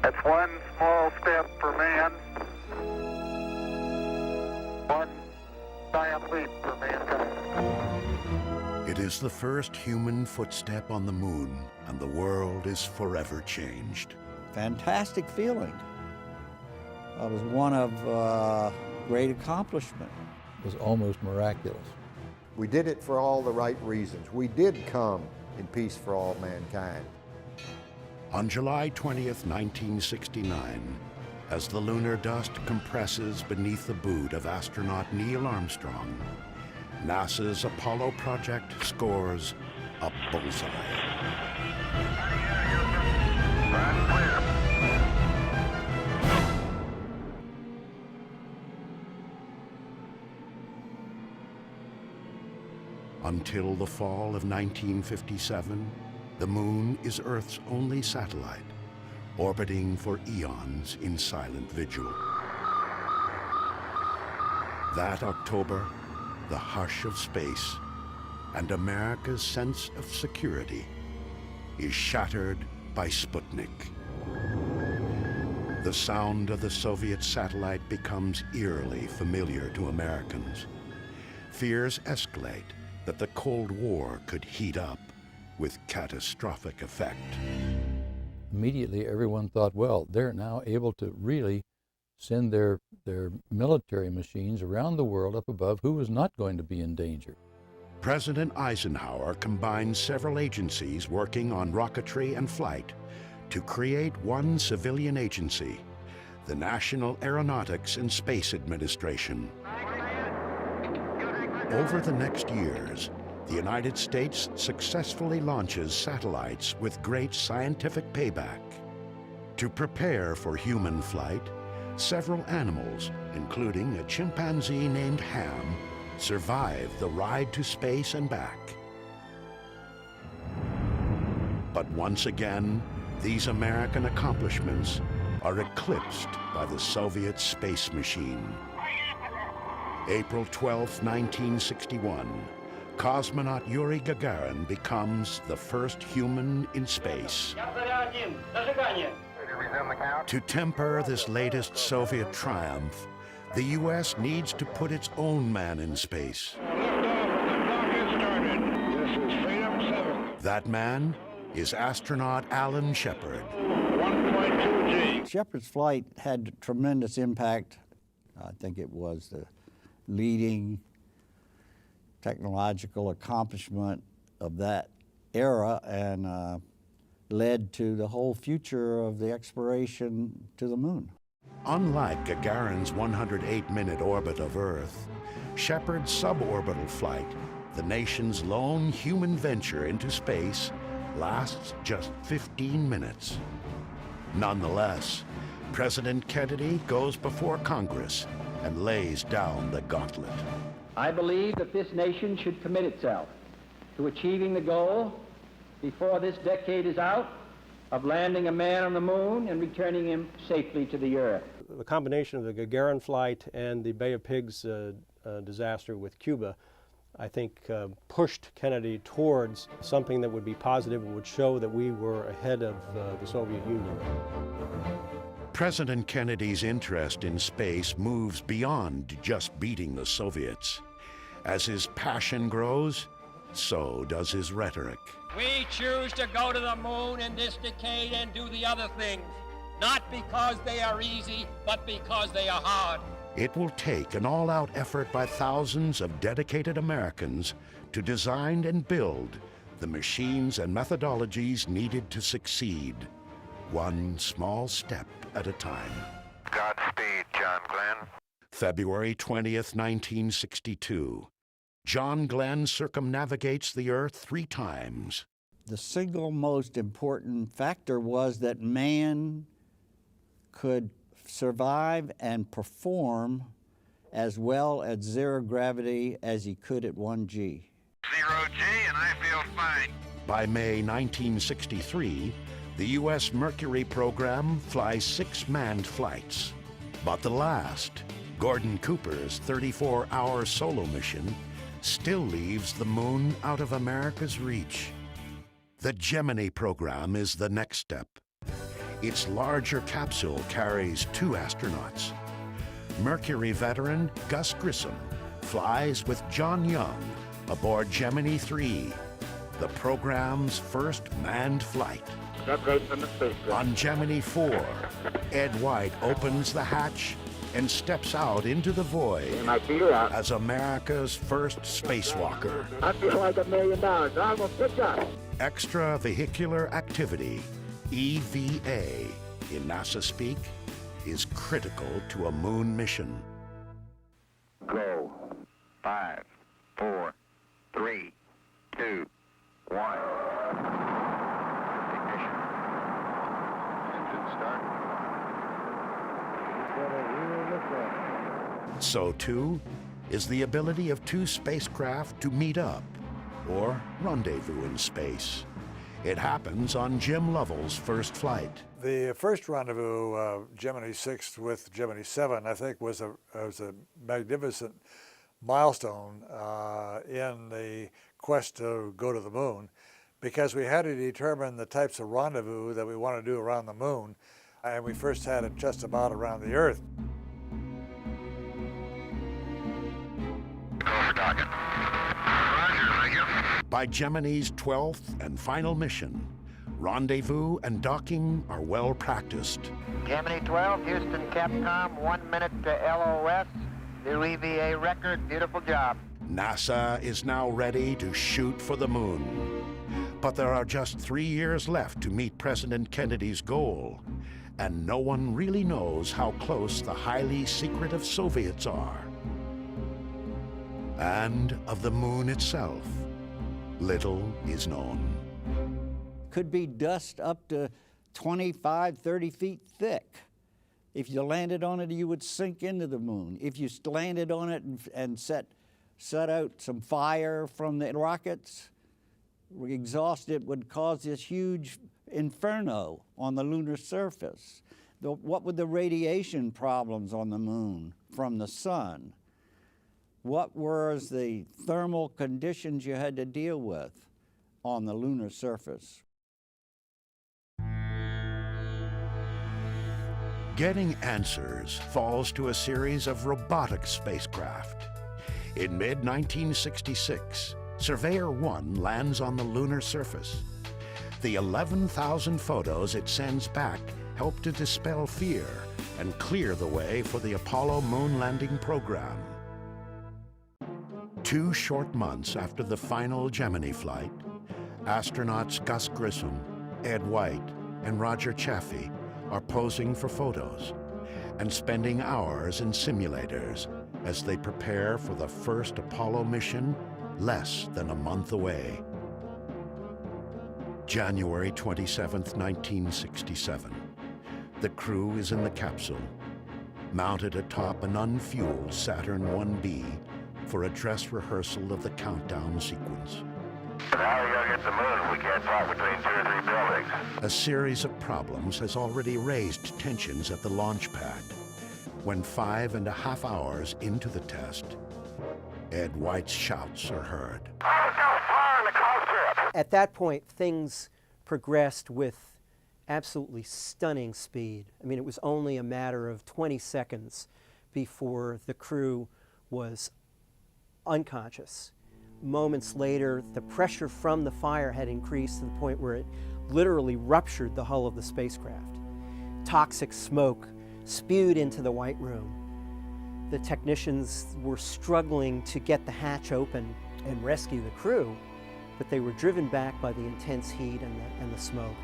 That's one small step for man, one giant leap for mankind. It is the first human footstep on the moon, and the world is forever changed. Fantastic feeling. It was one of great accomplishment. It was almost miraculous. We did it for all the right reasons. We did come in peace for all mankind. On July 20th, 1969, as the lunar dust compresses beneath the boot of astronaut Neil Armstrong, NASA's Apollo project scores a bullseye. Until the fall of 1957, the moon is Earth's only satellite, orbiting for eons in silent vigil. That October, the hush of space and America's sense of security is shattered by Sputnik. The sound of the Soviet satellite becomes eerily familiar to Americans. Fears escalate that the Cold War could heat up with catastrophic effect. Immediately everyone thought, well, they're now able to really send their military machines around the world up above. Who is not going to be in danger? President Eisenhower combined several agencies working on rocketry and flight to create one civilian agency, the National Aeronautics and Space Administration. Over the next years, the United States successfully launches satellites with great scientific payback. To prepare for human flight, several animals, including a chimpanzee named Ham, survive the ride to space and back. But once again, these American accomplishments are eclipsed by the Soviet space machine. April 12, 1961, cosmonaut Yuri Gagarin becomes the first human in space. To temper this latest Soviet triumph, the U.S. needs to put its own man in space. That man is astronaut Alan Shepard. 1.2 G. Shepard's flight had tremendous impact. I think it was the leading technological accomplishment of that era and led to the whole future of the exploration to the moon. Unlike Gagarin's 108-minute orbit of Earth, Shepard's suborbital flight, the nation's lone human venture into space, lasts just 15 minutes. Nonetheless, President Kennedy goes before Congress and lays down the gauntlet. I believe that this nation should commit itself to achieving the goal before this decade is out of landing a man on the moon and returning him safely to the Earth. The combination of the Gagarin flight and the Bay of Pigs disaster with Cuba, I think, pushed Kennedy towards something that would be positive and would show that we were ahead of the Soviet Union. President Kennedy's interest in space moves beyond just beating the Soviets. As his passion grows, so does his rhetoric. We choose to go to the moon in this decade and do the other things, not because they are easy, but because they are hard. It will take an all-out effort by thousands of dedicated Americans to design and build the machines and methodologies needed to succeed, one small step at a time. Godspeed, John Glenn. February 20th, 1962. John Glenn circumnavigates the Earth 3 times. The single most important factor was that man could survive and perform as well at 0 gravity as he could at 1 G. 0 G, and I feel fine. By May 1963, the U.S. Mercury program flies 6 manned flights. But the last, Gordon Cooper's 34-hour solo mission, still leaves the moon out of America's reach. The Gemini program is the next step. Its larger capsule carries 2 astronauts. Mercury veteran Gus Grissom flies with John Young aboard Gemini 3, the program's first manned flight. On Gemini 4, Ed White opens the hatch and steps out into the void as America's first spacewalker. I feel like $1 million. I'm gonna pick up. Extravehicular activity, EVA, in NASA speak, is critical to a moon mission. Go. 5, 4, 3, 2, 1. Ignition. Engine start. So too is the ability of 2 spacecraft to meet up or rendezvous in space. It happens on Jim Lovell's first flight. The first rendezvous, Gemini 6 with Gemini 7, I think was a magnificent milestone in the quest to go to the moon, because we had to determine the types of rendezvous that we want to do around the moon, and we first had it just about around the Earth. By Gemini's 12th and final mission, rendezvous and docking are well practiced. Gemini 12, Houston, Capcom, 1 minute to LOS. New EVA record, beautiful job. NASA is now ready to shoot for the moon. But there are just 3 years left to meet President Kennedy's goal, and no one really knows how close the highly secretive Soviets are. And of the moon itself, little is known. Could be dust up to 25, 30 feet thick. If you landed on it, you would sink into the moon. If you landed on it and set out some fire from the rockets, exhaust, it would cause this huge inferno on the lunar surface. What were the radiation problems on the moon from the sun? What were the thermal conditions you had to deal with on the lunar surface? Getting answers falls to a series of robotic spacecraft. In mid-1966, Surveyor 1 lands on the lunar surface. The 11,000 photos it sends back help to dispel fear and clear the way for the Apollo moon landing program. 2 short months after the final Gemini flight, astronauts Gus Grissom, Ed White, and Roger Chaffee are posing for photos and spending hours in simulators as they prepare for the first Apollo mission less than a month away. January 27, 1967. The crew is in the capsule, mounted atop an unfueled Saturn 1B for a dress rehearsal of the countdown sequence. Now we gotta get the moon. We can't talk between 2 or 3 buildings. A series of problems has already raised tensions at the launch pad when 5.5 hours into the test, Ed White's shouts are heard. At that point, things progressed with absolutely stunning speed. I mean, it was only a matter of 20 seconds before the crew was unconscious. Moments later, the pressure from the fire had increased to the point where it literally ruptured the hull of the spacecraft. Toxic smoke spewed into the White Room. The technicians were struggling to get the hatch open and rescue the crew, but they were driven back by the intense heat and the smoke.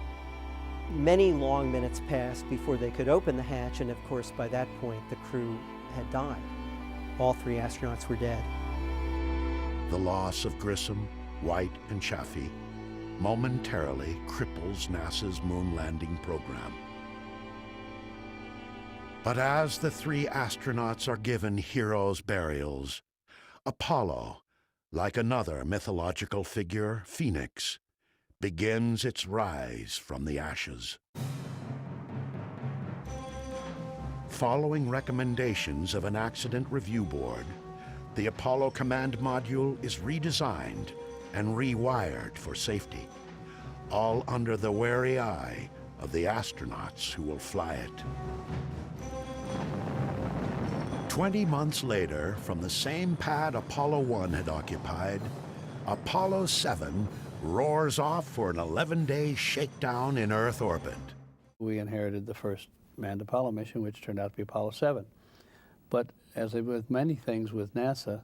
Many long minutes passed before they could open the hatch, and of course by that point the crew had died. All 3 astronauts were dead. The loss of Grissom, White, and Chaffee momentarily cripples NASA's moon landing program. But as the 3 astronauts are given heroes' burials, Apollo, like another mythological figure, Phoenix, begins its rise from the ashes. Following recommendations of an accident review board, the Apollo Command Module is redesigned and rewired for safety, all under the wary eye of the astronauts who will fly it. 20 months later, from the same pad Apollo 1 had occupied, Apollo 7 roars off for an 11-day shakedown in Earth orbit. We inherited the first manned Apollo mission, which turned out to be Apollo 7. But as with many things with NASA,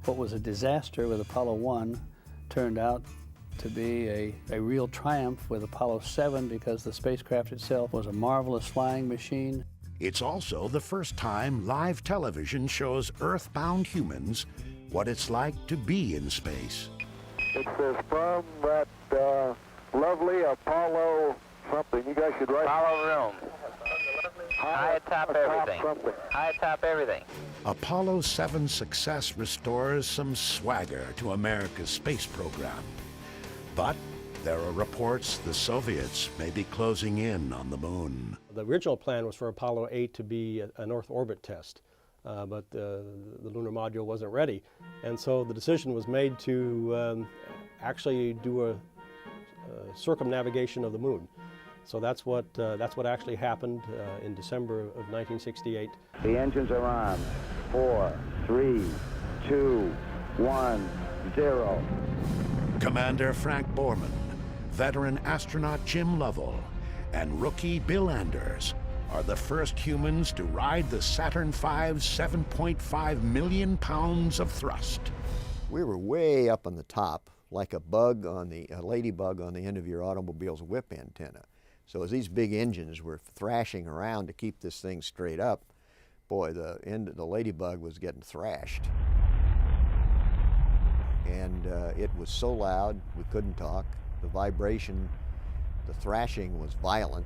what was a disaster with Apollo 1 turned out to be a real triumph with Apollo 7 because the spacecraft itself was a marvelous flying machine. It's also the first time live television shows Earth-bound humans what it's like to be in space. It says from that lovely Apollo something. You guys should write. Apollo room. High atop everything. High atop everything. Apollo 7's success restores some swagger to America's space program. But there are reports the Soviets may be closing in on the moon. The original plan was for Apollo 8 to be an Earth orbit test, but the lunar module wasn't ready. And so the decision was made to actually do a circumnavigation of the moon. So that's what actually happened in December of 1968. The engines are on. 4, 3, 2, 1, 0. Commander Frank Borman, veteran astronaut Jim Lovell, and rookie Bill Anders are the first humans to ride the Saturn V's 7.5 million pounds of thrust. We were way up on the top, like a ladybug on the end of your automobile's whip antenna. So as these big engines were thrashing around to keep this thing straight up, boy, the ladybug was getting thrashed. And it was so loud, we couldn't talk. The vibration, the thrashing was violent,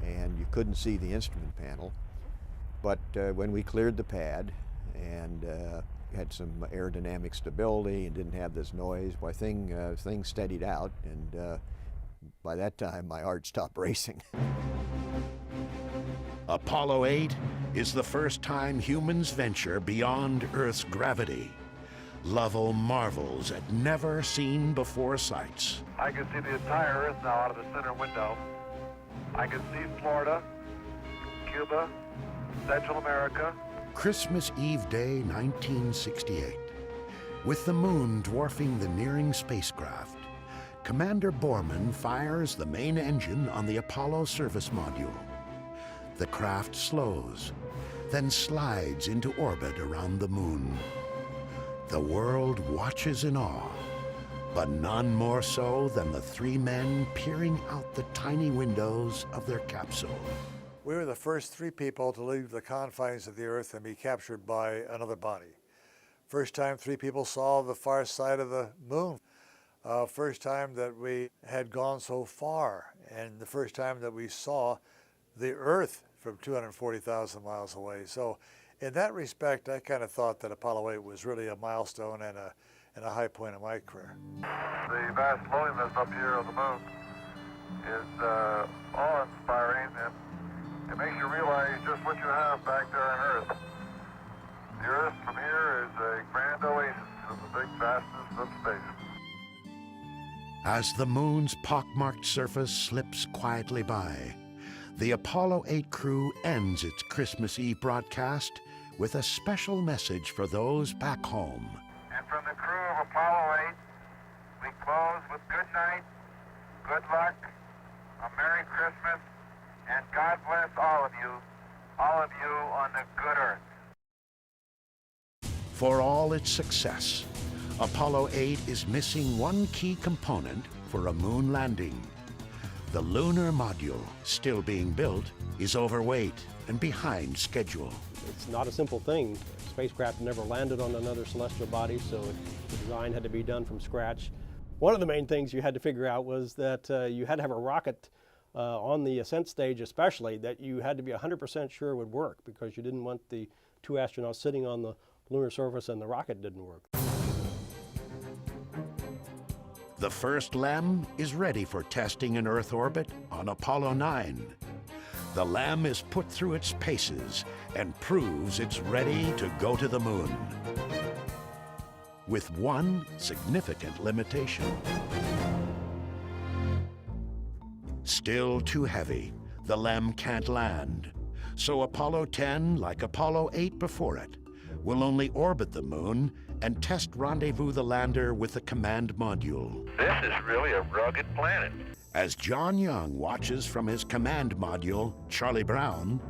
and you couldn't see the instrument panel. But when we cleared the pad and had some aerodynamic stability and didn't have this noise, why things steadied out, and by that time my heart stopped racing. Apollo 8 is the first time humans venture beyond Earth's gravity. Lovell marvels at never-seen-before sights. I can see the entire Earth now out of the center window. I can see Florida, Cuba, Central America. Christmas Eve Day, 1968. With the moon dwarfing the nearing spacecraft, Commander Borman fires the main engine on the Apollo service module. The craft slows, then slides into orbit around the moon. The world watches in awe, but none more so than the three men peering out the tiny windows of their capsule. We were the first three people to leave the confines of the Earth and be captured by another body. First time three people saw the far side of the moon. First time that we had gone so far, and the first time that we saw the Earth from 240,000 miles away. So in that respect, I kind of thought that Apollo 8 was really a milestone and a high point of my career. The vast loneliness up here on the moon is awe-inspiring, and it makes you realize just what you have back there on Earth. The Earth from here is a grand oasis in the big vastness of space. As the moon's pockmarked surface slips quietly by, the Apollo 8 crew ends its Christmas Eve broadcast with a special message for those back home. And from the crew of Apollo 8, we close with good night, good luck, a Merry Christmas, and God bless all of you on the good Earth. For all its success, Apollo 8 is missing one key component for a moon landing. The lunar module, still being built, is overweight and behind schedule. It's not a simple thing. Spacecraft never landed on another celestial body, so the design had to be done from scratch. One of the main things you had to figure out was that you had to have a rocket on the ascent stage especially that you had to be 100% sure would work, because you didn't want the two astronauts sitting on the lunar surface and the rocket didn't work. The first LEM is ready for testing in Earth orbit on Apollo 9. The LEM is put through its paces and proves it's ready to go to the moon. With one significant limitation. Still too heavy, the LEM can't land. So Apollo 10, like Apollo 8 before it, will only orbit the moon and test rendezvous the lander with a command module. This is really a rugged planet. As John Young watches from his command module, Charlie Brown,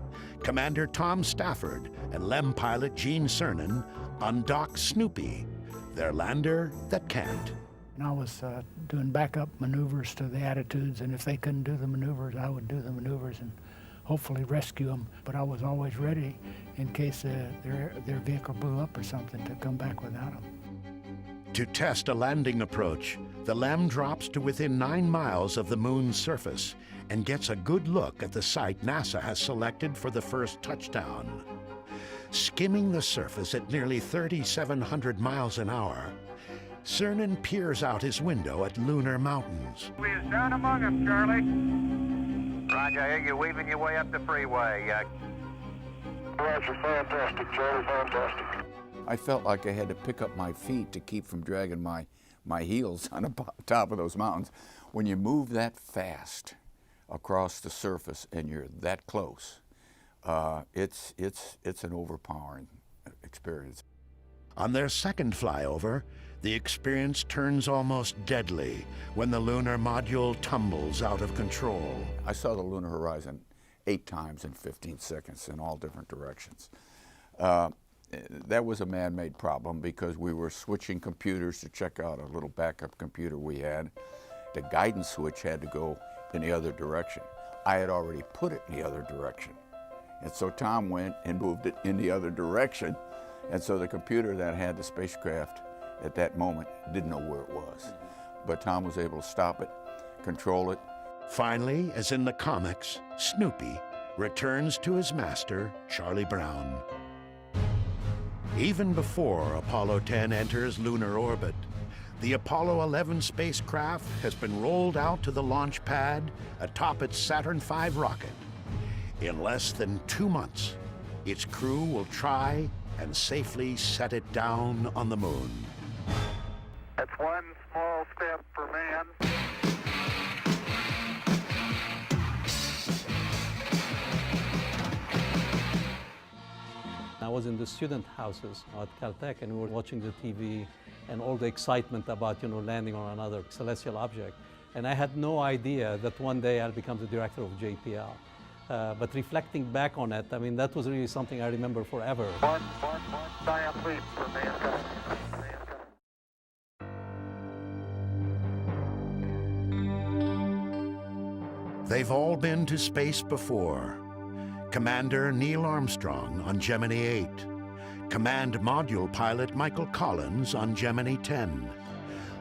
Commander Tom Stafford and LEM pilot Gene Cernan undock Snoopy, their lander that can't. And I was doing backup maneuvers to the Attitudes, and if they couldn't do the maneuvers, I would do the maneuvers and hopefully rescue them. But I was always ready in case their vehicle blew up or something to come back without them. To test a landing approach, the LEM drops to within 9 miles of the moon's surface and gets a good look at the site NASA has selected for the first touchdown. Skimming the surface at nearly 3,700 miles an hour, Cernan peers out his window at Lunar Mountains. We is down among them, Charlie. Roger, I hear you weaving your way up the freeway. Roger, fantastic, Charlie, fantastic. I felt like I had to pick up my feet to keep from dragging my heels on the top of those mountains. When you move that fast across the surface and you're that close, it's an overpowering experience. On their second flyover, the experience turns almost deadly when the lunar module tumbles out of control. I saw the lunar horizon 8 times in 15 seconds in all different directions. That was a man-made problem because we were switching computers to check out a little backup computer we had. The guidance switch had to go in the other direction. I had already put it in the other direction. And so Tom went and moved it in the other direction. And so the computer that had the spacecraft at that moment didn't know where it was. But Tom was able to stop it, control it. Finally, as in the comics, Snoopy returns to his master, Charlie Brown. Even before Apollo 10 enters lunar orbit, the Apollo 11 spacecraft has been rolled out to the launch pad atop its Saturn V rocket. In less than 2 months, its crew will try and safely set it down on the moon. That's one small step for man. I was in the student houses at Caltech, and we were watching the TV and all the excitement about, landing on another celestial object. And I had no idea that one day I'll become the director of JPL. But reflecting back on it, I mean, that was really something I remember forever. One giant leap for mankind. They've all been to space before. Commander Neil Armstrong on Gemini 8, Command Module Pilot Michael Collins on Gemini 10,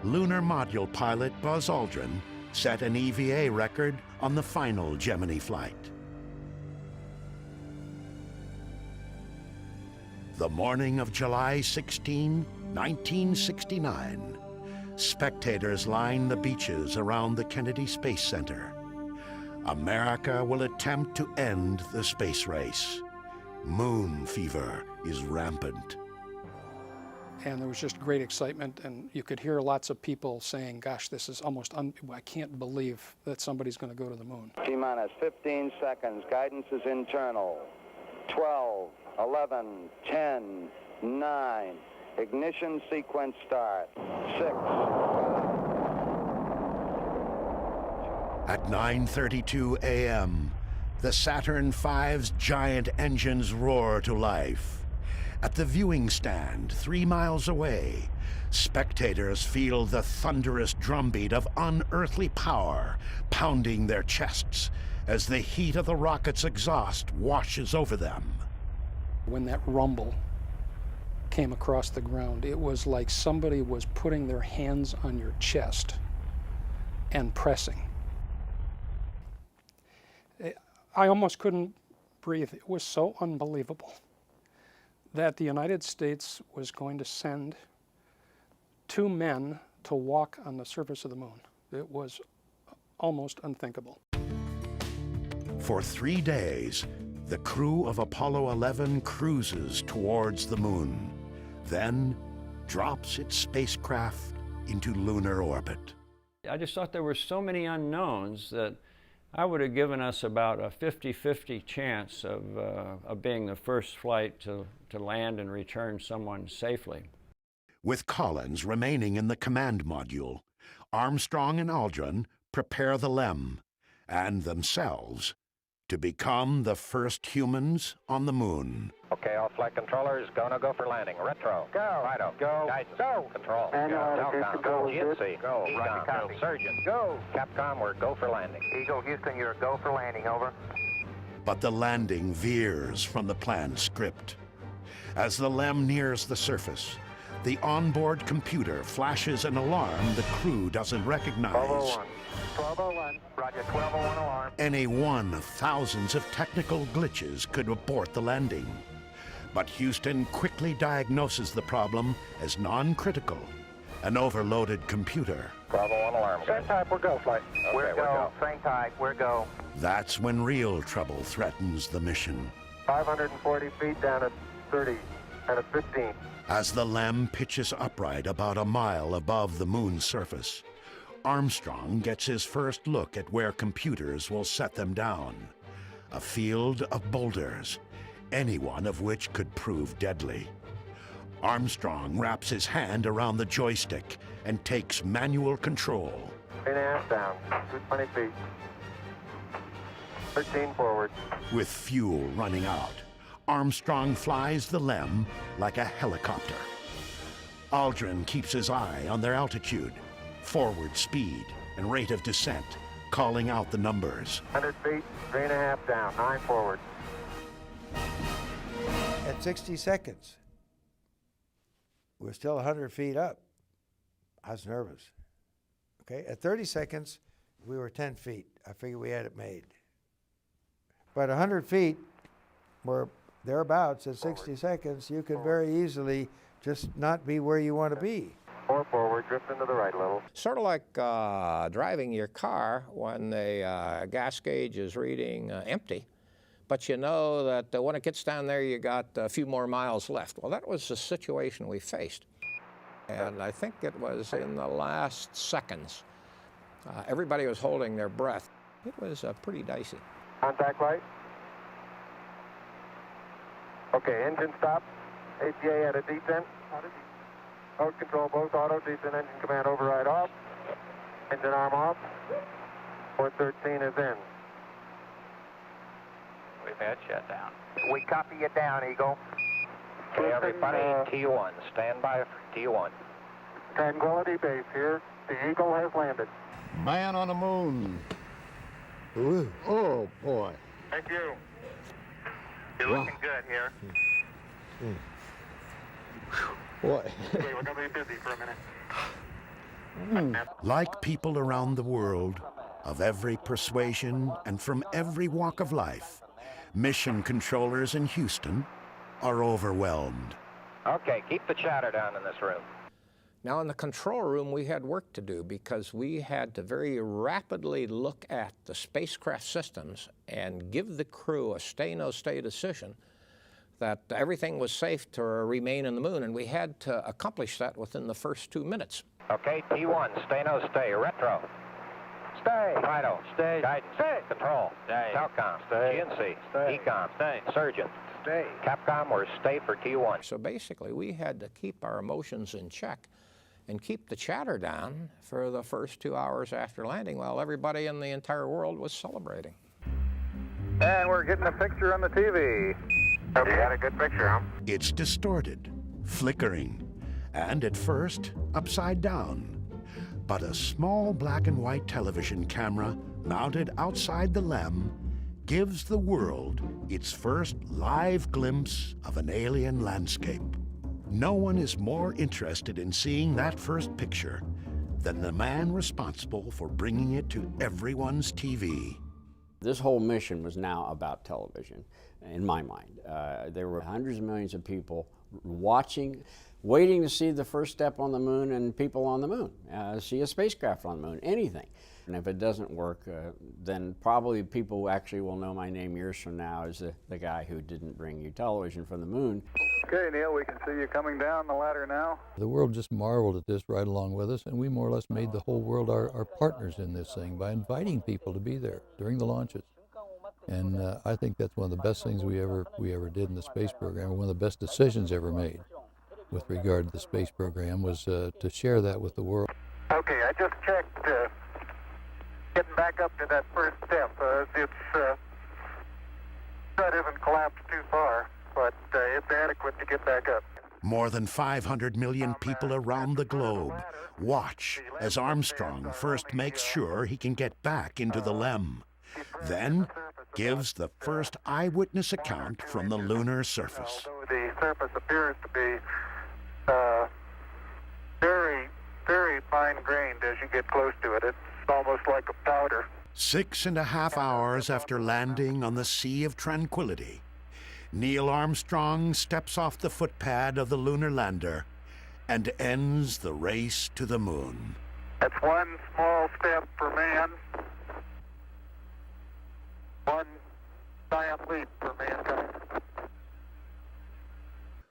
Lunar Module Pilot Buzz Aldrin set an EVA record on the final Gemini flight. The morning of July 16, 1969, spectators line the beaches around the Kennedy Space Center. America will attempt to end the space race. Moon fever is rampant. And there was just great excitement, and you could hear lots of people saying, gosh, this is almost, I can't believe that somebody's going to go to the moon. T-minus 15 seconds. Guidance is internal. 12, 11, 10, 9. Ignition sequence start. 6, 5. At 9:32 a.m., the Saturn V's giant engines roar to life. At the viewing stand 3 miles away, spectators feel the thunderous drumbeat of unearthly power pounding their chests as the heat of the rocket's exhaust washes over them. When that rumble came across the ground, it was like somebody was putting their hands on your chest and pressing. I almost couldn't breathe. It was so unbelievable that the United States was going to send 2 men to walk on the surface of the moon. It was almost unthinkable. For 3 days, the crew of Apollo 11 cruises towards the moon, then drops its spacecraft into lunar orbit. I just thought there were so many unknowns that I would have given us about a 50-50 chance of being the first flight to land and return someone safely. With Collins remaining in the command module, Armstrong and Aldrin prepare the LEM and themselves to become the first humans on the moon. Okay, all flight controllers, go for landing. Retro. Go. FIDO. Go. Guidance. Go. Control. Go. Telcom. Go. GNC. Go. Ecom. Copy. Surgeon. Go. Capcom, we're go for landing. Eagle, Houston, you're go for landing. Over. But the landing veers from the planned script. As the LEM nears the surface, the onboard computer flashes an alarm the crew doesn't recognize. 1201. 1201. Roger, 1201 alarm. Any one of thousands of technical glitches could abort the landing. But Houston quickly diagnoses the problem as non-critical, an overloaded computer. 1201 alarm. Same type, we're go, flight. Okay, we're go. Same type, we're go. That's when real trouble threatens the mission. 540 feet down at 30 and at 15. As the LEM pitches upright about a mile above the moon's surface, Armstrong gets his first look at where computers will set them down. A field of boulders, any one of which could prove deadly. Armstrong wraps his hand around the joystick and takes manual control. 3.5 down, 220 feet. 13 forward. With fuel running out, Armstrong flies the LEM like a helicopter. Aldrin keeps his eye on their altitude, forward speed, and rate of descent, calling out the numbers. 100 feet, 3.5 down, 9 forward. At 60 seconds, we're still 100 feet up. I was nervous. Okay, at 30 seconds, we were 10 feet. I figured we had it made. But 100 feet, we're thereabouts at 60 seconds, you could very easily just not be where you want to be. 4 forward, drift into the right a little. Sort of like driving your car when the gas gauge is reading empty, but you know that when it gets down there, you got a few more miles left. Well, that was the situation we faced. And I think it was in the last seconds. Everybody was holding their breath. It was pretty dicey. Contact light. Okay, engine stop. APA at a descent. Mode control, both auto, descent, engine command override off. Engine arm off. 413 is in. We've had shutdown. We copy you down, Eagle. Okay, everybody, T1. Stand by for T1. Tranquility Base here. The Eagle has landed. Man on the moon. Ooh. Oh, boy. Thank you. You're looking good here. Boy. Okay, we're going to be busy for a minute. Like people around the world, of every persuasion and from every walk of life, mission controllers in Houston are overwhelmed. Okay, keep the chatter down in this room. Now, in the control room, we had work to do because we had to very rapidly look at the spacecraft systems and give the crew a stay-no-stay decision that everything was safe to remain in the moon, and we had to accomplish that within the first 2 minutes. Okay, T1, stay, no stay. Retro. Stay. FIDO. Stay. Guidance. Stay. Control. Stay. Telcom. Stay. GNC. Stay. Ecom. Stay. Surgeon. Stay. Capcom, we're stay for T1. So basically, we had to keep our emotions in check and keep the chatter down for the first 2 hours after landing while everybody in the entire world was celebrating. And we're getting a picture on the TV. You got a good picture, huh? It's distorted, flickering, and at first, upside down. But a small black and white television camera mounted outside the LEM gives the world its first live glimpse of an alien landscape. No one is more interested in seeing that first picture than the man responsible for bringing it to everyone's TV. This whole mission was now about television, in my mind. There were hundreds of millions of people watching, waiting to see the first step on the moon and people on the moon, see a spacecraft on the moon, anything. And if it doesn't work, then probably people actually will know my name years from now as the guy who didn't bring you television from the moon. Okay, Neil, we can see you coming down the ladder now. The world just marveled at this right along with us, and we more or less made the whole world our partners in this thing by inviting people to be there during the launches. And I think that's one of the best things we ever did in the space program. One of the best decisions ever made with regard to the space program was to share that with the world. Okay, I just checked getting back up to that first step. It's that isn't collapsed too far, but it's adequate to get back up. More than 500 million people around the globe watch as Armstrong first makes sure he can get back into the LEM, then gives the first eyewitness account from the lunar surface. The surface appears to be very, very fine-grained as you get close to it. It's almost like a powder. 6.5 hours after landing on the Sea of Tranquility, Neil Armstrong steps off the footpad of the lunar lander and ends the race to the moon. That's one small step for man, one giant leap for mankind.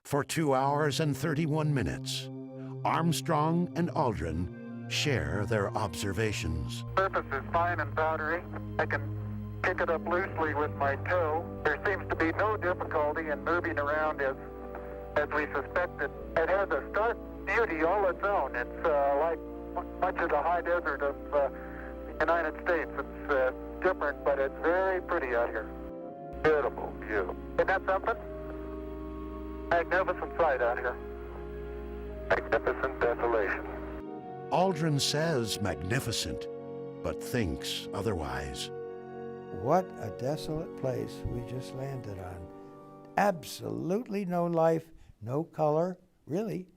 For 2 hours and 31 minutes, Armstrong and Aldrin share their observations. The surface is fine and powdery. I can pick it up loosely with my toe. There seems to be no difficulty in moving around as we suspected. It has a stark beauty all its own. It's like much of the high desert of the United States. It's different, but it's very pretty out here. Beautiful view. Isn't that something? Magnificent sight out here. Magnificent desolation. Aldrin says magnificent, but thinks otherwise. What a desolate place we just landed on. Absolutely no life, no color, really,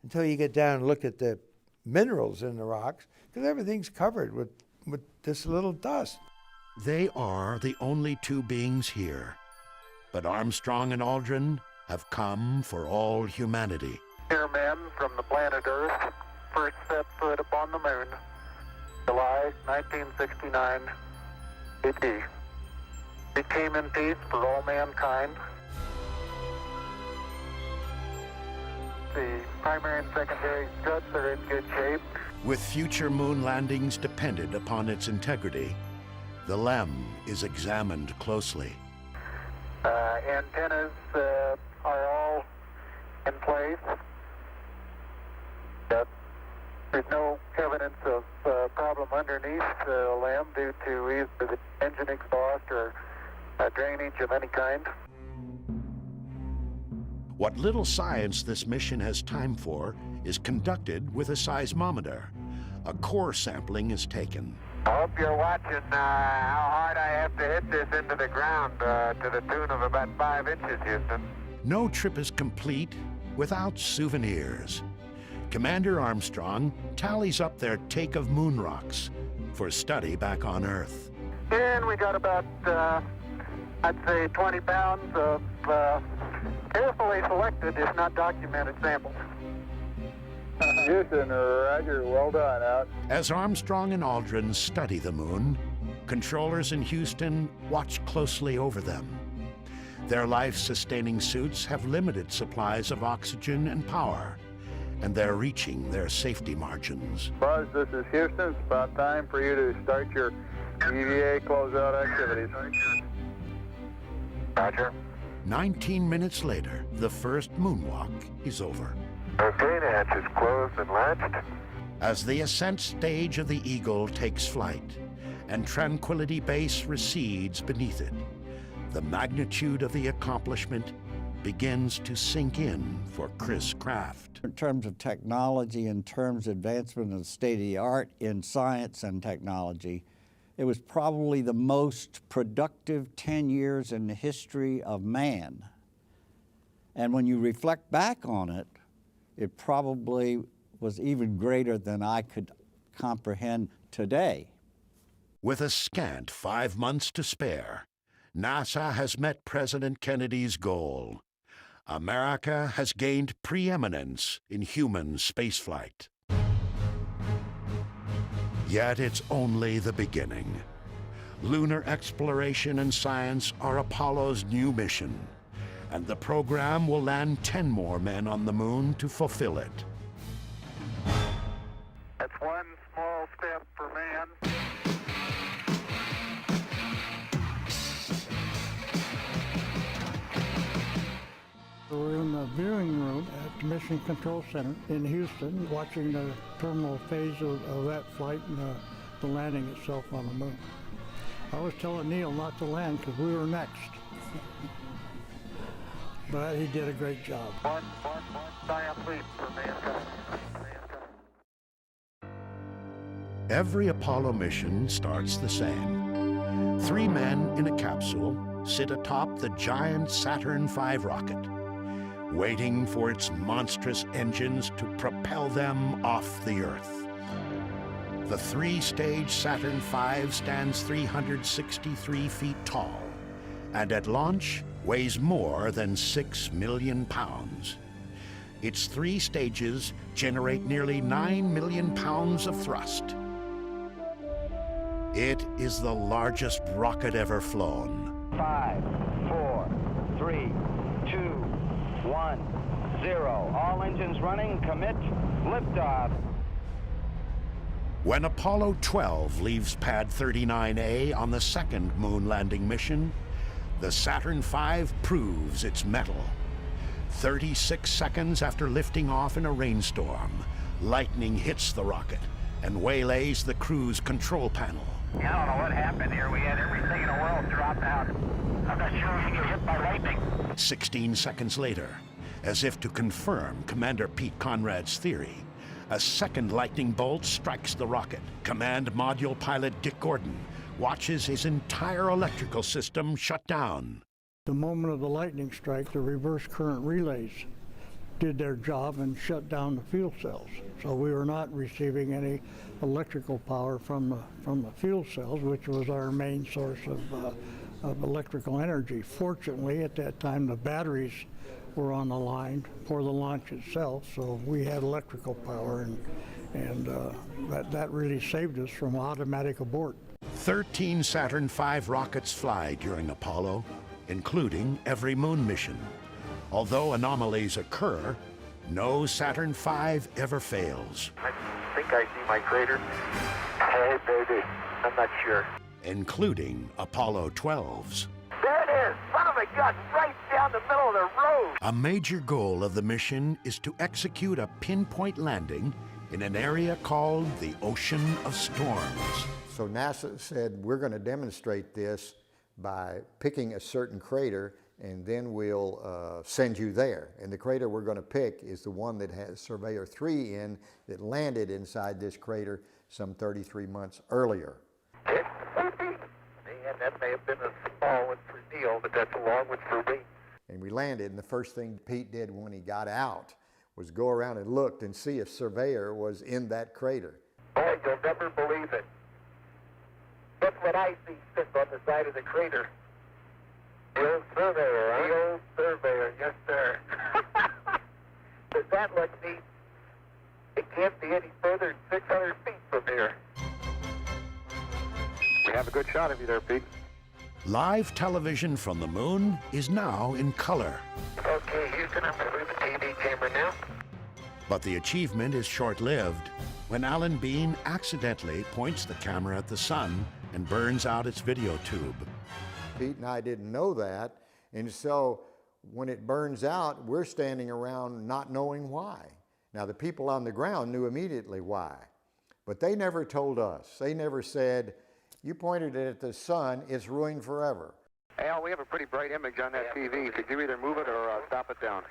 until you get down and look at the minerals in the rocks, because everything's covered with this little dust. They are the only two beings here, but Armstrong and Aldrin have come for all humanity. Here men from the planet Earth first set foot upon the moon, July 1969 AD. We came in peace for all mankind. The primary and secondary struts are in good shape. With future moon landings dependent upon its integrity, the LEM is examined closely. Antennas are all in place. There's no evidence of problem underneath the LEM due to either the engine exhaust or drainage of any kind. What little science this mission has time for is conducted with a seismometer. A core sampling is taken. I hope you're watching how hard I have to hit this into the ground to the tune of about 5 inches, Houston. No trip is complete without souvenirs. Commander Armstrong tallies up their take of moon rocks for study back on Earth. And we got about, I'd say 20 pounds of carefully selected, if not documented, samples. Houston, roger, well done, out. As Armstrong and Aldrin study the moon, controllers in Houston watch closely over them. Their life-sustaining suits have limited supplies of oxygen and power, and they're reaching their safety margins. Buzz, this is Houston. It's about time for you to start your EVA closeout activities. Roger. 19 minutes later, the first moonwalk is over. Okay, the hatch is closed and latched. As the ascent stage of the Eagle takes flight and Tranquility Base recedes beneath it, the magnitude of the accomplishment begins to sink in for Chris Kraft. In terms of technology, in terms of advancement of the state of the art in science and technology, it was probably the most productive 10 years in the history of man. And when you reflect back on it, it probably was even greater than I could comprehend today. With a scant 5 months to spare, NASA has met President Kennedy's goal. America has gained preeminence in human spaceflight. Yet it's only the beginning. Lunar exploration and science are Apollo's new mission, and the program will land 10 more men on the moon to fulfill it. That's one small step for man. We're in the viewing room at the Mission Control Center in Houston, watching the terminal phase of that flight and the landing itself on the moon. I was telling Neil not to land because we were next. But he did a great job. One giant leap for mankind. Every Apollo mission starts the same. 3 men in a capsule sit atop the giant Saturn V rocket, waiting for its monstrous engines to propel them off the Earth. The 3-stage Saturn V stands 363 feet tall, and at launch weighs more than 6 million pounds. Its 3 stages generate nearly 9 million pounds of thrust. It is the largest rocket ever flown. 5, 4, 3, 2, 1, 0. All engines running. Commit. Liftoff. When Apollo 12 leaves Pad 39A on the second moon landing mission, the Saturn V proves its mettle. 36 seconds after lifting off in a rainstorm, lightning hits the rocket and waylays the crew's control panel. I don't know what happened here. We had everything in the world drop out. I'm not sure if you get hit by lightning. 16 seconds later, as if to confirm Commander Pete Conrad's theory, a second lightning bolt strikes the rocket. Command Module pilot Dick Gordon watches his entire electrical system shut down. The moment of the lightning strike, the reverse current relays did their job and shut down the fuel cells. So we were not receiving any electrical power from the fuel cells, which was our main source of electrical energy. Fortunately, at that time, the batteries were on the line for the launch itself, so we had electrical power, and that really saved us from automatic abort. 13 Saturn V rockets fly during Apollo, including every moon mission. Although anomalies occur, no Saturn V ever fails. I think I see my crater. Hey, baby. I'm not sure. Including Apollo 12's. There it is! Son of a gun! Right down the middle of the road! A major goal of the mission is to execute a pinpoint landing in an area called the Ocean of Storms. So NASA said, we're going to demonstrate this by picking a certain crater, and then we'll send you there. And the crater we're going to pick is the one that has Surveyor 3 in, that landed inside this crater some 33 months earlier. And that may have been a small one for Neil, but that's a long one for me. And we landed, and the first thing Pete did when he got out was go around and looked and see if Surveyor was in that crater. Boy, you'll never believe it. That's what I see sitting on the side of the crater. The old Surveyor, huh? The old Surveyor, yes, sir. Does that look neat? It can't be any further than 600 feet from here. We have a good shot of you there, Pete. Live television from the moon is now in color. Okay, Houston, I'm going to move the TV camera now. But the achievement is short-lived when Alan Bean accidentally points the camera at the sun and burns out its video tube. Pete and I didn't know that, and so when it burns out, we're standing around not knowing why. Now, the people on the ground knew immediately why, but they never told us. They never said, you pointed it at the sun, it's ruined forever. Al, we have a pretty bright image on that TV. Could you either move it or stop it down?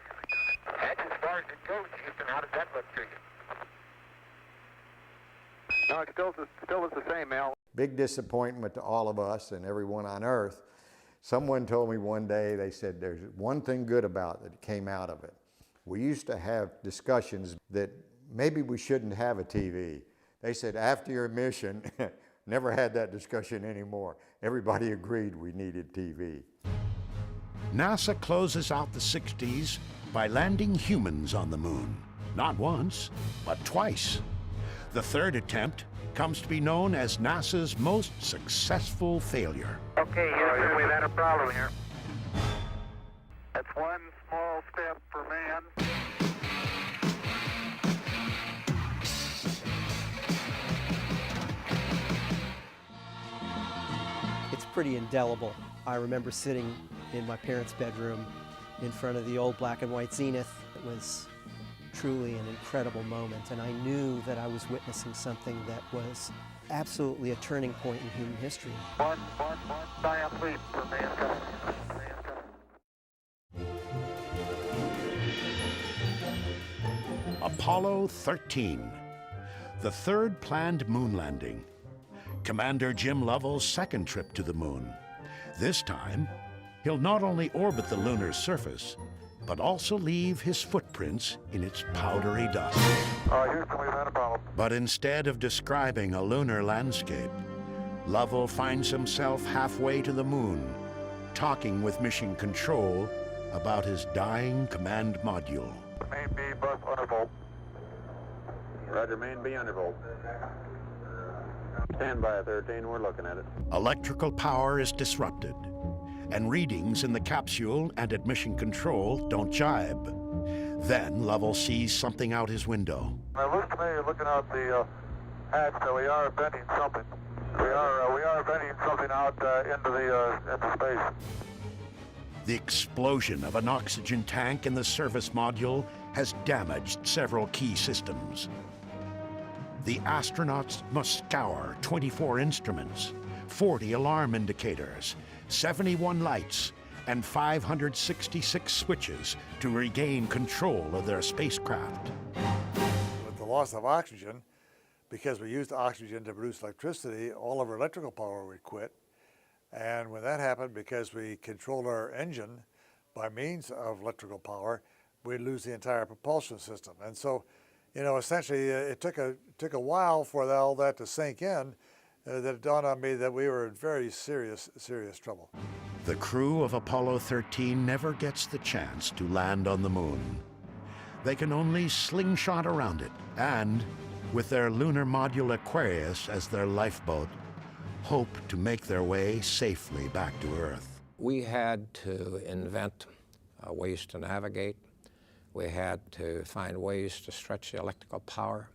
That's as far as it goes, Houston. How does that look to you? No, it still is the same, Al. Big disappointment to all of us and everyone on Earth. Someone told me one day, they said, there's one thing good about it that came out of it. We used to have discussions that maybe we shouldn't have a TV. They said, after your mission, never had that discussion anymore. Everybody agreed we needed TV. NASA closes out the 60s by landing humans on the moon. Not once, but twice. The third attempt comes to be known as NASA's most successful failure. Okay, Houston, we've had a problem here. That's one small step for man. It's pretty indelible. I remember sitting in my parents' bedroom in front of the old black and white Zenith. It was truly an incredible moment, and I knew that I was witnessing something that was absolutely a turning point in human history. One giant leap for mankind. Apollo 13, the third planned moon landing. Commander Jim Lovell's second trip to the moon. This time, he'll not only orbit the lunar surface, but also leave his footprints in its powdery dust. Houston, we've had a problem. But instead of describing a lunar landscape, Lovell finds himself halfway to the moon, talking with Mission Control about his dying command module. Main B bus undervolt. Roger, main B undervolt. Stand by 13, we're looking at it. Electrical power is disrupted, and readings in the capsule and at Mission Control don't jibe. Then Lovell sees something out his window. It looks to me, looking out the hatch, that we are venting something. We are venting something out into space. The explosion of an oxygen tank in the service module has damaged several key systems. The astronauts must scour 24 instruments, 40 alarm indicators, 71 lights, and 566 switches to regain control of their spacecraft. With the loss of oxygen, because we used oxygen to produce electricity, all of our electrical power would quit. And when that happened, because we controlled our engine by means of electrical power, we'd lose the entire propulsion system. And so, you know, essentially, it took a while for all that to sink in. That it dawned on me that we were in very serious trouble. The crew of Apollo 13 never gets the chance to land on the moon. They can only slingshot around it and, with their lunar module Aquarius as their lifeboat, hope to make their way safely back to Earth. We had to invent ways to navigate. We had to find ways to stretch the electrical power.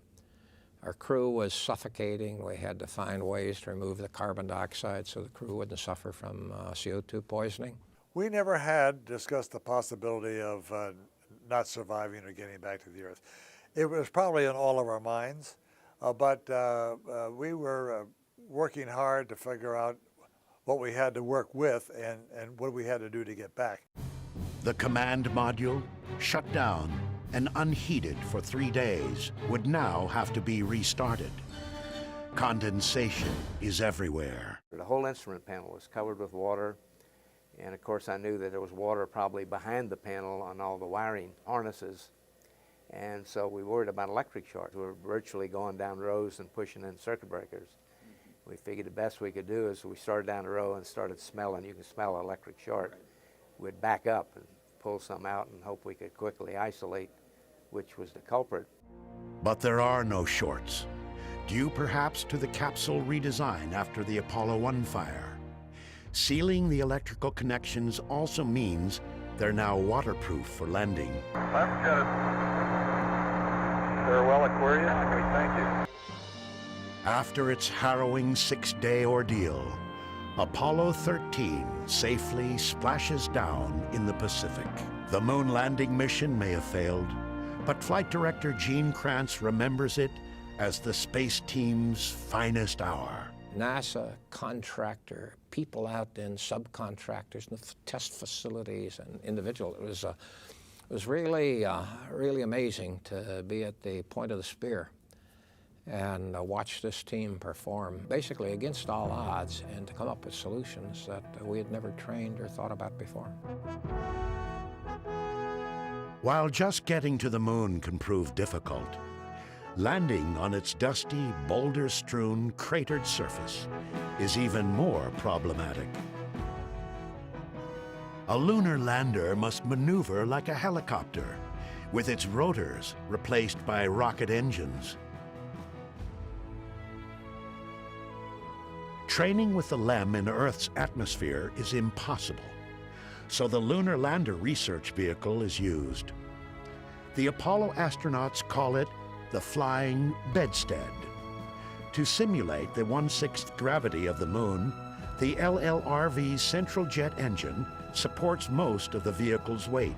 Our crew was suffocating. We had to find ways to remove the carbon dioxide so the crew wouldn't suffer from CO2 poisoning. We never had discussed the possibility of not surviving or getting back to the Earth. It was probably in all of our minds, but we were working hard to figure out what we had to work with and what we had to do to get back. The command module, shut down and unheated for 3 days, would now have to be restarted. Condensation is everywhere. The whole instrument panel was covered with water, and of course I knew that there was water probably behind the panel on all the wiring harnesses, and so we worried about electric shorts. We were virtually going down rows and pushing in circuit breakers. We figured the best we could do is we started down the row and started smelling. You can smell an electric short. We'd back up and pull some out and hope we could quickly isolate which was the culprit. But there are no shorts, due perhaps to the capsule redesign after the Apollo 1 fire. Sealing the electrical connections also means they're now waterproof for landing. Let's get it. Farewell, Aquarius. We thank you. After its harrowing 6-day ordeal, Apollo 13 safely splashes down in the Pacific. The moon landing mission may have failed, but Flight Director Gene Kranz remembers it as the space team's finest hour. NASA contractor, people out in subcontractors, in the test facilities, and individual. It was really amazing to be at the point of the spear and watch this team perform basically against all odds and to come up with solutions that we had never trained or thought about before. While just getting to the moon can prove difficult, landing on its dusty, boulder-strewn, cratered surface is even more problematic. A lunar lander must maneuver like a helicopter, with its rotors replaced by rocket engines. Training with the LEM in Earth's atmosphere is impossible, so the Lunar Lander Research Vehicle is used. The Apollo astronauts call it the Flying Bedstead. To simulate the 1/6 gravity of the Moon, the LLRV's central jet engine supports most of the vehicle's weight.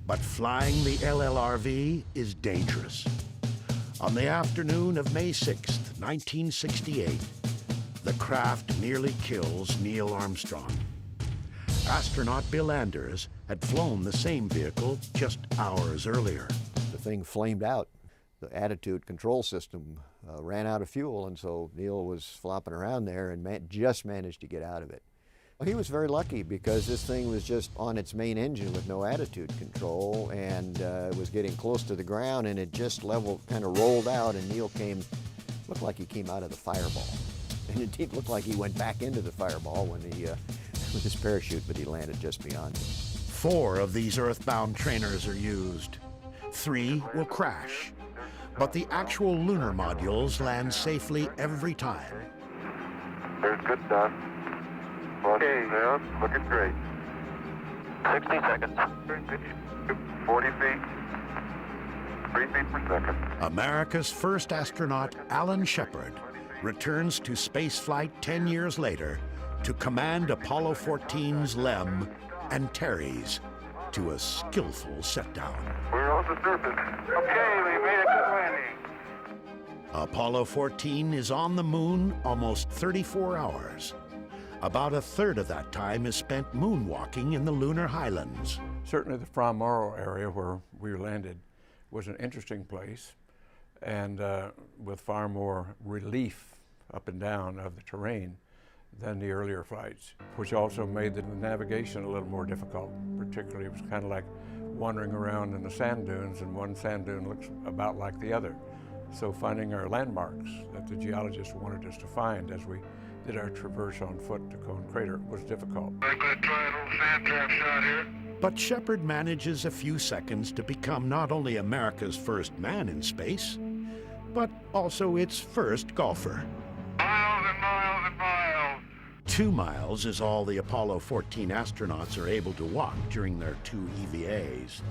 But flying the LLRV is dangerous. On the afternoon of May 6, 1968, the craft nearly kills Neil Armstrong. Astronaut Bill Anders had flown the same vehicle just hours earlier. The thing flamed out. The attitude control system ran out of fuel, and so Neil was flopping around there and just managed to get out of it. He was very lucky because this thing was just on its main engine with no attitude control, and it was getting close to the ground, and it just kind of rolled out, and Neil looked like he came out of the fireball. And it did look like he went back into the fireball when with his parachute, but he landed just beyond it. 4 of these Earthbound trainers are used. 3 will crash, but the actual lunar modules land safely every time. There's good stuff. Okay, yeah, looking great. 60 seconds. 40 feet. 3 feet per second. America's first astronaut, Alan Shepard, returns to spaceflight 10 years later to command Apollo 14's LEM Antares to a skillful setdown. We're on the surface. Okay, we made a good landing. Apollo 14 is on the Moon almost 34 hours. About a third of that time is spent moonwalking in the lunar highlands. Certainly the Fra Mauro area where we landed was an interesting place, and with far more relief up and down of the terrain than the earlier flights, which also made the navigation a little more difficult. Particularly, it was kind of like wandering around in the sand dunes, and one sand dune looks about like the other. So finding our landmarks that the geologists wanted us to find as we did our traverse on foot to Cone Crater was difficult. I'm going to try an old sand trap shot here. But Shepard manages a few seconds to become not only America's first man in space, but also its first golfer. Miles and miles and miles. 2 miles is all the Apollo 14 astronauts are able to walk during their 2 EVAs.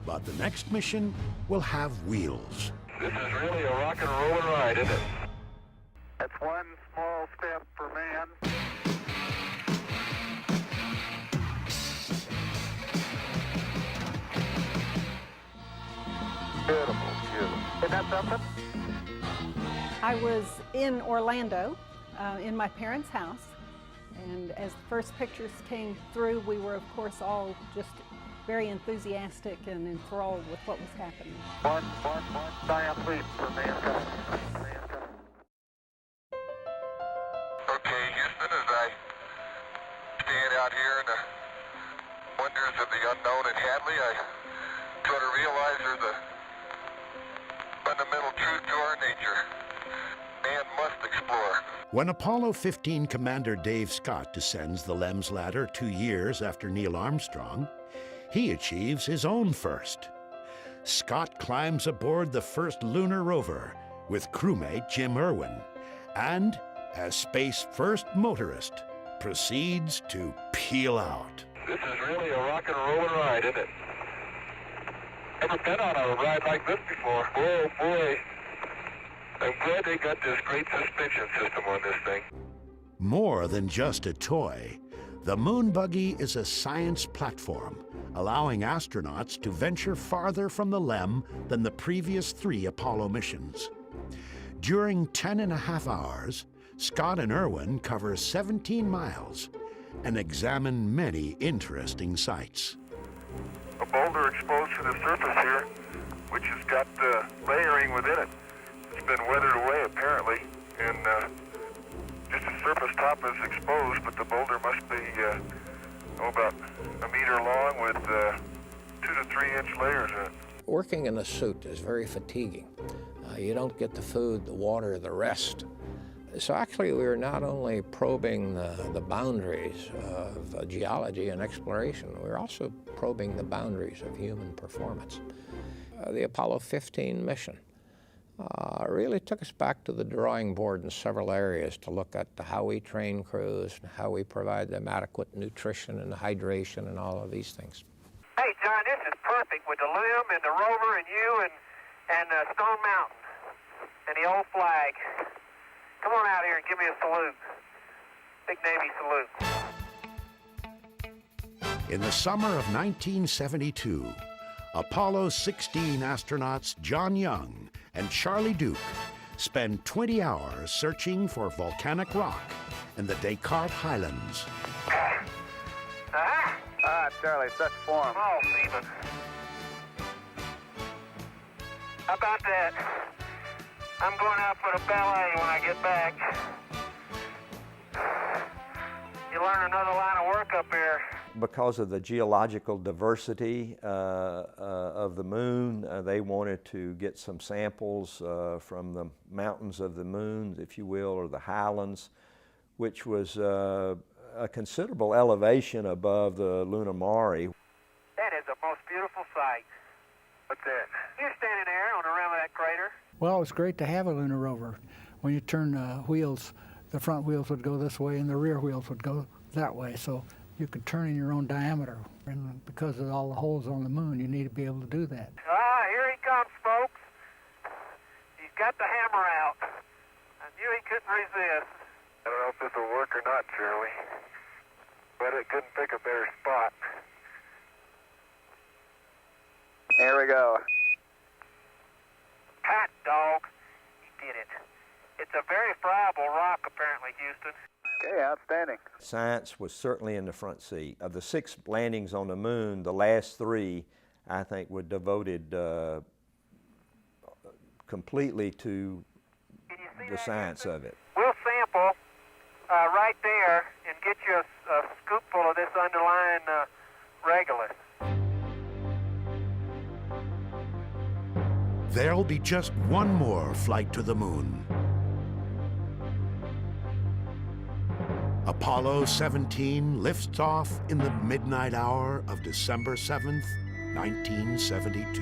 But the next mission will have wheels. This is really a rock and roll ride, isn't it? That's one small step for man. Beautiful, beautiful. Isn't that something? I was in Orlando, in my parents' house, and as the first pictures came through, we were, of course, all just very enthusiastic and enthralled with what was happening. One giant leap for mankind. Okay, Houston, as I stand out here in the wonders of the unknown at Hadley, I sort of realize there's a fundamental truth to our nature. Man must explore. When Apollo 15 Commander Dave Scott descends the LEM's ladder 2 years after Neil Armstrong, he achieves his own first. Scott climbs aboard the first lunar rover with crewmate Jim Irwin, and, as space's first motorist, proceeds to peel out. This is really a rock and roll ride, isn't it? Never been on a ride like this before. Oh boy. I'm glad they got this great suspension system on this thing. More than just a toy, the Moon Buggy is a science platform, allowing astronauts to venture farther from the LEM than the previous 3 Apollo missions. During 10.5 hours, Scott and Irwin cover 17 miles and examine many interesting sights. A boulder exposed to the surface here, which has got layering within it. It's been weathered away, apparently, and just the surface top is exposed, but the boulder must be about a meter long with 2 to 3 inch layers in it. Working in a suit is very fatiguing. You don't get the food, the water, the rest. So actually we were not only probing the boundaries of geology and exploration, we were also probing the boundaries of human performance. The Apollo 15 mission really took us back to the drawing board in several areas to look at how we train crews, and how we provide them adequate nutrition and hydration and all of these things. Hey, John, this is perfect with the LIM and the rover and you and Stone Mountain and the old flag. Come on out here and give me a salute. Big Navy salute. In the summer of 1972, Apollo 16 astronauts John Young and Charlie Duke spend 20 hours searching for volcanic rock in the Descartes Highlands. Charlie, such form. Oh, Stephen. How about that? I'm going out for the ballet when I get back. You learn another line of work up here. Because of the geological diversity of the moon, they wanted to get some samples from the mountains of the moon, if you will, or the highlands, which was a considerable elevation above the Luna Mare. That is the most beautiful sight. What's that? You're standing there on the rim of that crater. Well, it's great to have a lunar rover. When you turn wheels, the front wheels would go this way and the rear wheels would go that way. So you could turn in your own diameter. And because of all the holes on the moon, you need to be able to do that. Here he comes, folks. He's got the hammer out. I knew he couldn't resist. I don't know if this will work or not, Shirley, but it couldn't pick a better spot. Here we go. Hot dog. He did it. It's a very friable rock, apparently, Houston. Okay, outstanding. Science was certainly in the front seat. Of the 6 landings on the moon, the last 3, I think, were devoted completely to the science of it. We'll sample right there and get you a scoopful of this underlying regolith. There'll be just one more flight to the moon. Apollo 17 lifts off in the midnight hour of December 7th, 1972.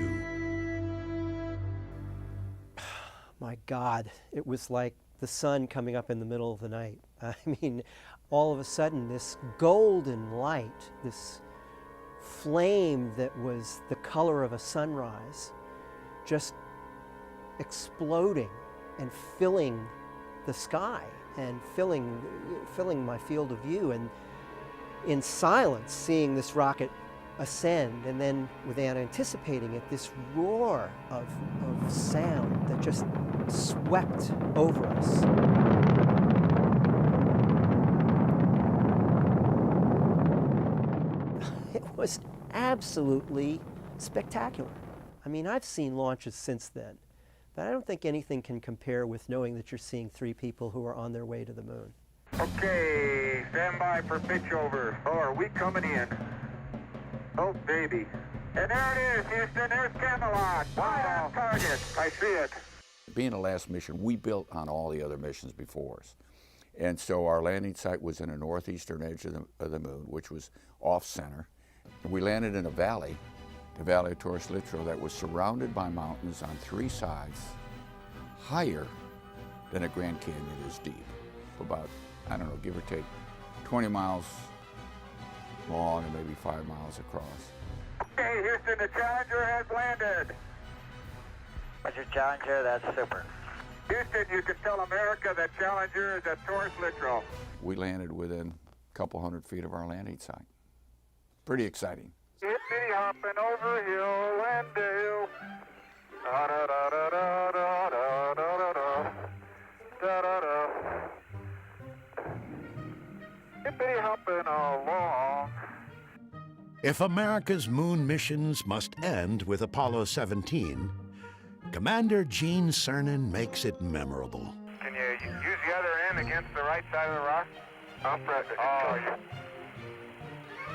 My God, it was like the sun coming up in the middle of the night. I mean, all of a sudden, this golden light, this flame that was the color of a sunrise, just exploding and filling the sky and filling my field of view, and in silence seeing this rocket ascend, and then without anticipating it, this roar of sound that just swept over us. It was absolutely spectacular. I mean, I've seen launches since then, but I don't think anything can compare with knowing that you're seeing 3 people who are on their way to the moon. Okay, stand by for pitch over. Oh, are we coming in? Oh, baby. And there it is, Houston. There's Camelot. Wide on target. I see it. Being the last mission, we built on all the other missions before us. And so our landing site was in the northeastern edge of the moon, which was off-center. We landed in a valley, the Valley of Torres Litro, that was surrounded by mountains on 3 sides, higher than a Grand Canyon is deep. About, I don't know, give or take 20 miles long and maybe 5 miles across. Okay, Houston, the Challenger has landed. Roger, Challenger, that's super. Houston, you can tell America that Challenger is at Torres Litro. We landed within a couple hundred feet of our landing site. Pretty exciting. Hippity hopping over hill and dale. Da da da da da da da da da da da da. Hippity hopping along. If America's moon missions must end with Apollo 17, Commander Gene Cernan makes it memorable. Can you use the other end against the right side of the rock? I'll press it. Oh, yeah.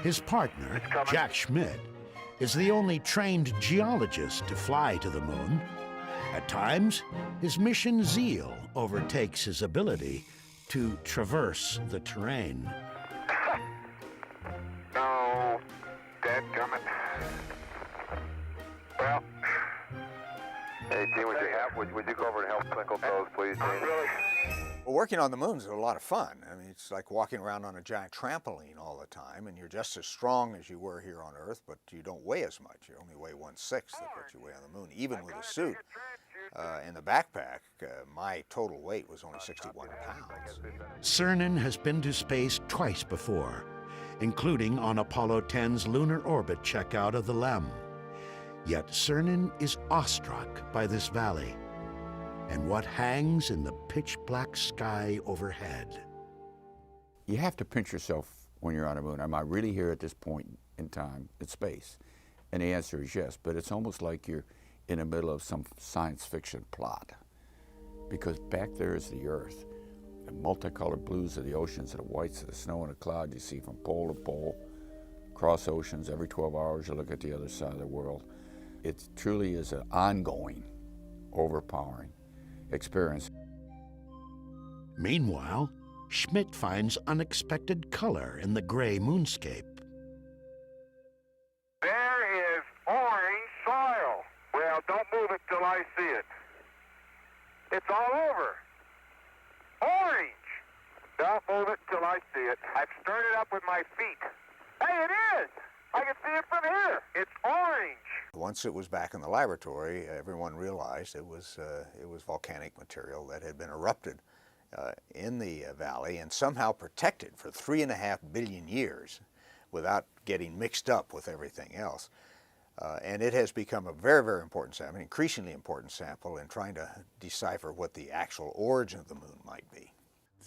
His partner, Jack Schmitt, is the only trained geologist to fly to the moon. At times, his mission zeal overtakes his ability to traverse the terrain. No, dadgummit. Well, hey Gene, would you go over and help twinkle toes, please, Gene? Well, working on the moon is a lot of fun. I mean, it's like walking around on a giant trampoline all the time, and you're just as strong as you were here on Earth, but you don't weigh as much. You only weigh 1/6 of what you weigh on the moon, even with a suit. In the backpack, my total weight was only 61 pounds. Cernan has been to space twice before, including on Apollo 10's lunar orbit checkout of the LEM. Yet Cernan is awestruck by this valley and what hangs in the pitch-black sky overhead. You have to pinch yourself when you're on a moon. Am I really here at this point in time in space? And the answer is yes, but it's almost like you're in the middle of some science fiction plot, because back there is the Earth, the multicolored blues of the oceans and the whites of the snow and the cloud you see from pole to pole, across oceans. Every 12 hours you look at the other side of the world. It truly is an ongoing, overpowering experience. Meanwhile, Schmidt finds unexpected color in the gray moonscape. There is orange soil. Well, don't move it till I see it. It's all over. Orange. Don't move it till I see it. I've stirred it up with my feet. Hey, it is. I can see it from here. It's orange. Once it was back in the laboratory, everyone realized it was volcanic material that had been erupted in the valley and somehow protected for 3.5 billion years without getting mixed up with everything else. And it has become a very, very important sample, an increasingly important sample in trying to decipher what the actual origin of the moon might be.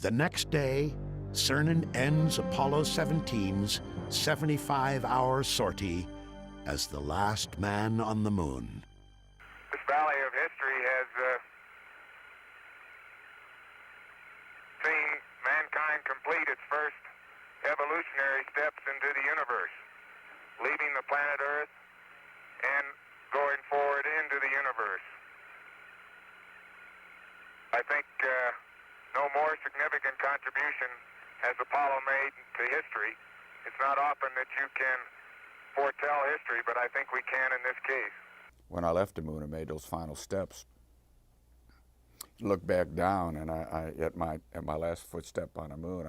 The next day, Cernan ends Apollo 17's 75-hour sortie as the last man on the moon. This valley of history has seen mankind complete its first evolutionary steps into the universe, leaving the planet Earth and going forward into the universe. I think no more significant contribution has Apollo made to history. It's not often that you can foretell history, but I think we can in this case. When I left the moon and made those final steps, looked back down, and at my last footstep on the moon,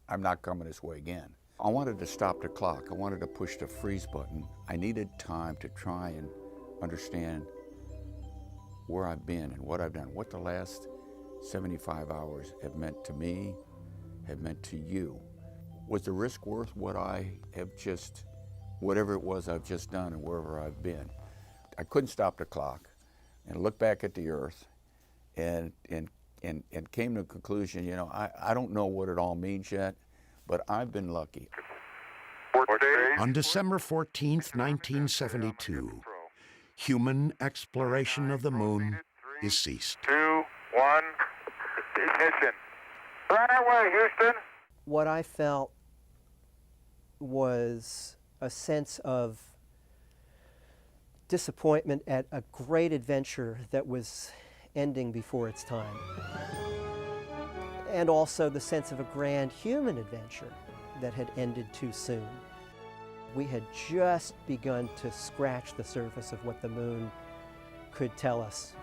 I'm not coming this way again. I wanted to stop the clock. I wanted to push the freeze button. I needed time to try and understand where I've been and what I've done, what the last 75 hours have meant to me, have meant to you. Was the risk worth what I have just, whatever it was I've just done and wherever I've been? I couldn't stop the clock and look back at the Earth and came to the conclusion, you know, I don't know what it all means yet, but I've been lucky. On December 14th, 1972, human exploration of the moon is ceased. 2, 1, ignition. Right away, Houston. What I felt was a sense of disappointment at a great adventure that was ending before its time. And also the sense of a grand human adventure that had ended too soon. We had just begun to scratch the surface of what the moon could tell us.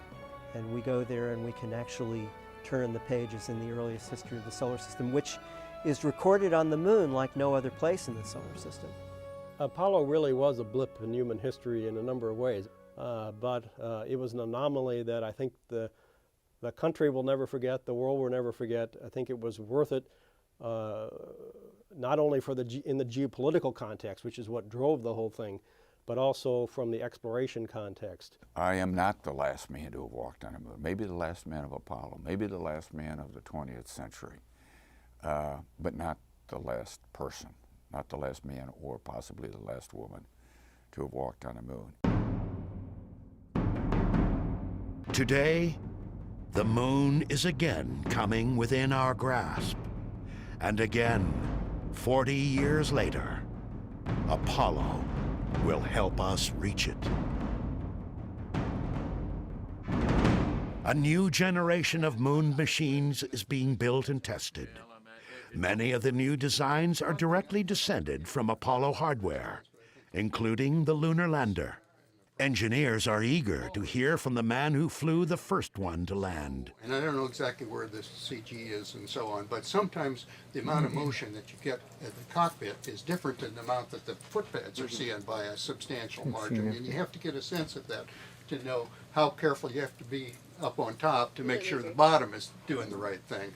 And we go there and we can actually turn the pages in the earliest history of the solar system, which is recorded on the moon like no other place in the solar system. Apollo really was a blip in human history in a number of ways, but it was an anomaly that I think the country will never forget, the world will never forget. I think it was worth it, not only for in the geopolitical context, which is what drove the whole thing, but also from the exploration context. I am not the last man to have walked on the moon. Maybe the last man of Apollo, maybe the last man of the 20th century, but not the last person, not the last man or possibly the last woman to have walked on the moon. Today, the moon is again coming within our grasp. And again, 40 years later, Apollo will help us reach it. A new generation of moon machines is being built and tested. Many of the new designs are directly descended from Apollo hardware, including the lunar lander. Engineers are eager to hear from the man who flew the first one to land. And I don't know exactly where this CG is and so on, but sometimes the amount of motion that you get at the cockpit is different than the amount that the footpads are seeing by a substantial margin. And you have to get a sense of that to know how careful you have to be up on top to make sure the bottom is doing the right thing.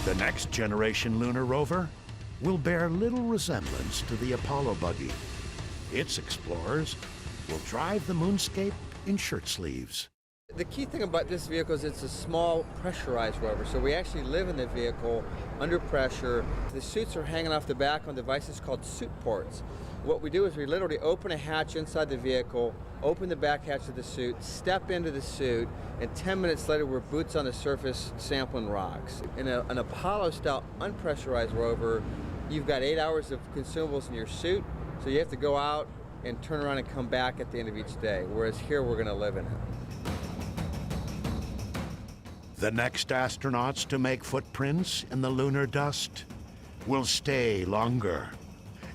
The next generation lunar rover will bear little resemblance to the Apollo buggy. Its explorers will drive the moonscape in shirt sleeves. The key thing about this vehicle is it's a small pressurized rover, so we actually live in the vehicle under pressure. The suits are hanging off the back on devices called suit ports. What we do is we literally open a hatch inside the vehicle, open the back hatch of the suit, step into the suit, and 10 minutes later we're boots on the surface sampling rocks. In an Apollo-style unpressurized rover, you've got 8 hours of consumables in your suit, so you have to go out and turn around and come back at the end of each day, whereas here we're going to live in it. The next astronauts to make footprints in the lunar dust will stay longer,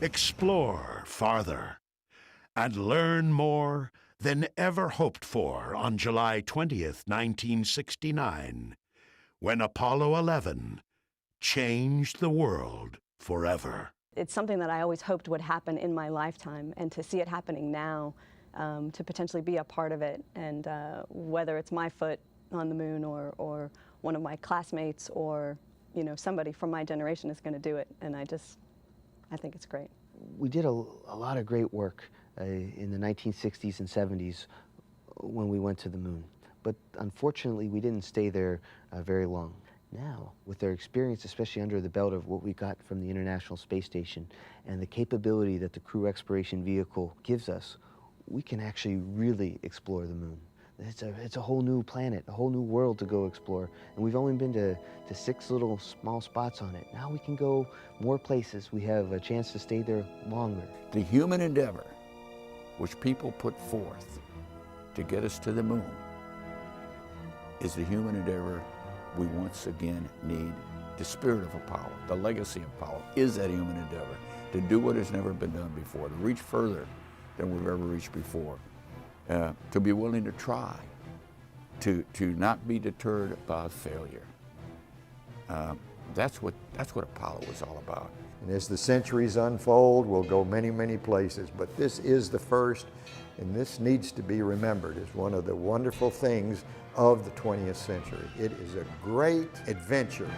explore farther, and learn more than ever hoped for on July 20th, 1969, when Apollo 11 changed the world forever. It's something that I always hoped would happen in my lifetime, and to see it happening now, to potentially be a part of it, and whether it's my foot on the moon or one of my classmates or somebody from my generation is going to do it, and I think it's great. We did a lot of great work in the 1960s and 70s when we went to the moon, but unfortunately we didn't stay there very long. Now, with their experience, especially under the belt of what we got from the International Space Station and the capability that the Crew Exploration Vehicle gives us, we can actually really explore the moon. It's a whole new planet, a whole new world to go explore. And we've only been to 6 little small spots on it. Now we can go more places. We have a chance to stay there longer. The human endeavor which people put forth to get us to the moon is the human endeavor we once again need. The spirit of Apollo, the legacy of Apollo, is that human endeavor to do what has never been done before, to reach further than we've ever reached before. To be willing to try, to not be deterred by failure. That's what Apollo was all about. And as the centuries unfold, we'll go many, many places, but this is the first, and this needs to be remembered as one of the wonderful things of the 20th century. It is a great adventure.